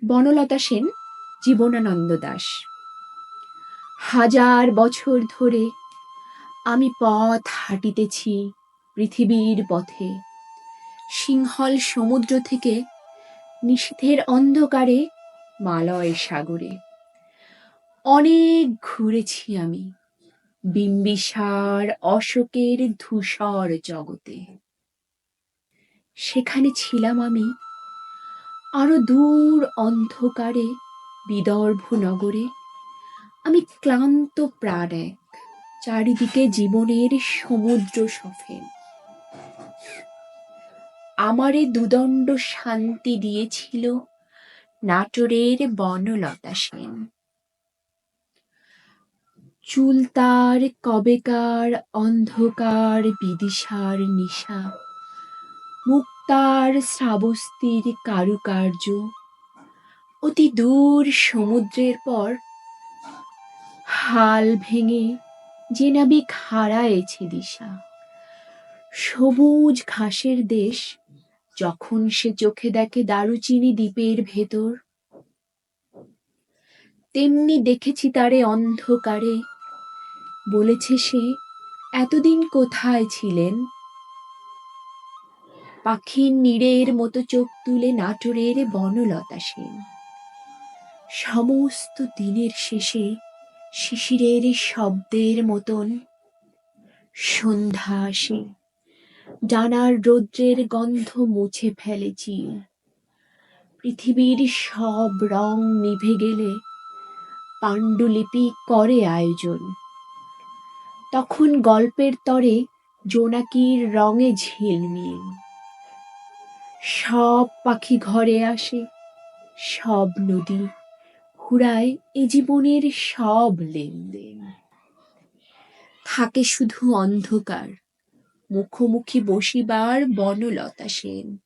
বনলতা সেন, জীবনানন্দ দাশ। হাজার বছর ধরে আমি পথ হাঁটিতেছি পৃথিবীর পথে, সিংহল সমুদ্র থেকে নিশীথের অন্ধকারে মালয় সাগরে। অনেক ঘুরেছি আমি বিম্বিসার অশোকের ধূসর জগতে। সেখানে ছিলাম আমি আরো দূর অন্ধকারে বিদর্ভ নগরে। আমি ক্লান্ত প্রাণ এক, চারিদিকে জীবনের সমুদ্র সফেন। আমারে দুদণ্ড শান্তি দিয়েছিল নাটোরের বনলতা সেন। চুল তার কবেকার অন্ধকার বিদিশার নিশা, মুখ তার শ্রাবস্তির কারুকার্য। অতি দূর সমুদ্রের পর হাল ভেঙে যে নাবিক হারায়েছে দিশা। সবুজ ঘাসের দেশ যখন সে চোখে দেখে দারুচিনি দ্বীপের ভেতর, তেমনি দেখেছি তারে অন্ধকারে। বলেছে সে, এতদিন কোথায় ছিলেন? পাখির নীড়ের মতো চোখ তুলে নাটোরের বনলতা সেন। সমস্ত দিনের শেষে শিশিরের শব্দের মতন সন্ধ্যা আসে, ডানার রৌদ্রের গন্ধ মুছে ফেলেছি। পৃথিবীর সব রং নিভে গেলে পাণ্ডুলিপি করে আয়োজন। তখন গল্পের তরে জোনাকির রঙে ঝিলমিল। সব পাখি ঘরে আসে, সব নদী ঘুরায় এ জীবনের সব লেনদেন। থাকে শুধু অন্ধকার, মুখোমুখি বসিবার বনলতা সেন।